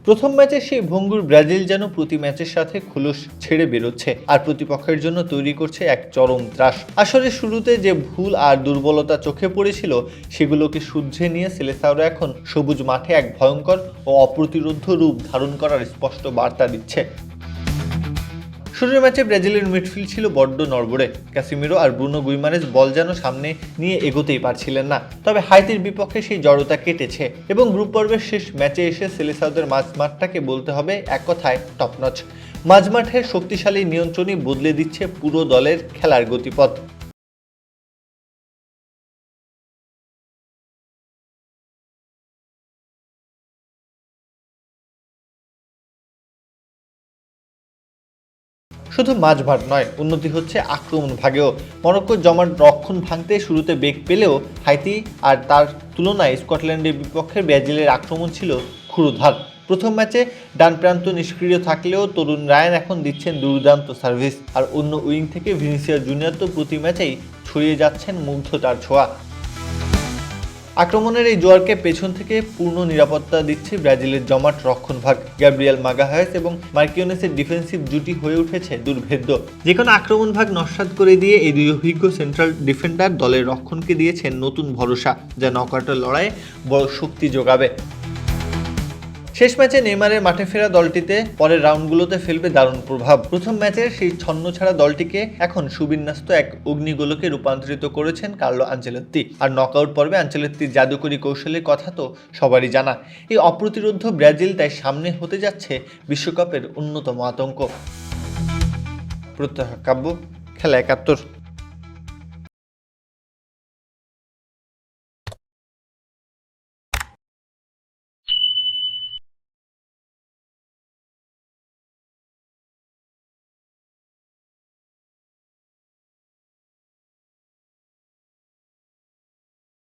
প্রথম ম্যাচে সেই ভঙ্গুর ব্রাজিল যেন প্রতি ম্যাচের সাথে খোলস ছেড়ে বেরোচ্ছে আর প্রতিপক্ষের জন্য তৈরি করছে এক চরম ত্রাস। আসলে শুরুতে যে ভুল আর দুর্বলতা চোখে পড়েছিল সেগুলোকে শুধরে নিয়ে সেলেসাওরা এখন সবুজ মাঠে এক ভয়ঙ্কর ও অপ্রতিরোধ্য রূপ ধারণ করার স্পষ্ট বার্তা দিচ্ছে। শুরুর ম্যাচে ব্রাজিলের মিডফিল্ড ছিল বড্ড নড়বড়ে। ক্যাসিমিরো আর ব্রুনো গুইমারেজ বল যেন সামনে নিয়ে এগোতেই পারছিলেন না। তবে হাইতির বিপক্ষে সেই জড়তা কেটেছে এবং গ্রুপ পর্বের শেষ ম্যাচে এসে সেলেসাওদের মাঝমাঠটাকে বলতে হবে এক কথায় টপনচ। মাঝমাঠের শক্তিশালী নিয়ন্ত্রণই বদলে দিচ্ছে পুরো দলের খেলার গতিপথ। শুধু মাঝমাঠ নয়, উন্নতি হচ্ছে আক্রমণ ভাগেও। মরক্কোর জমাট রক্ষণ ভাঙতে শুরুতে বেগ পেলেও হাইতি আর তার তুলনায় স্কটল্যান্ডের বিপক্ষে ব্রাজিলের আক্রমণ ছিল ক্ষুরধার। প্রথম ম্যাচে ডান প্রান্ত নিষ্ক্রিয় থাকলেও তরুণ রায়ান এখন দিচ্ছেন দুর্দান্ত সার্ভিস, আর অন্য উইং থেকে ভিনিসিয়াস জুনিয়র তো প্রতি ম্যাচেই ছড়িয়ে যাচ্ছেন মুগ্ধতার ছোঁয়া। আক্রমণের এই জোয়ারকে পেছন থেকে পূর্ণ নিরাপত্তা দিচ্ছে ব্রাজিলের জমাট রক্ষণভাগ। গ্যাব্রিয়েল মাগাহায়েস এবং মার্কিওনেসের ডিফেন্সিভ জুটি হয়ে উঠেছে দুর্ভেদ্য। যে কোনো আক্রমণভাগ নস্যাৎ করে দিয়ে এই দুই অভিজ্ঞ সেন্ট্রাল ডিফেন্ডার দলের রক্ষণকে দিয়েছেন নতুন ভরসা, যা নকআউটের লড়াইয়ে বড় শক্তি যোগাবে। শেষ ম্যাচে নেইমারের মাঠে ফেরা দলটিতে পরের রাউন্ডগুলোতে ফেলবে দারুণ প্রভাব। প্রথম ম্যাচের সেই ছন্নছাড়া দলটিকে এখন সুবিন্যস্ত এক অগ্নিগোলকে রূপান্তরিত করেছেন কার্লো আনচেলত্তি। আর নকআউট পর্বে আনচেলত্তির জাদুকরী কৌশলের কথা তো সবারই জানা। এই অপ্রতিরোধ্য ব্রাজিল তাই সামনে হতে যাচ্ছে বিশ্বকাপের অন্যতম আতঙ্ক। প্রত্যহ কাব্য, খেলা ৭১।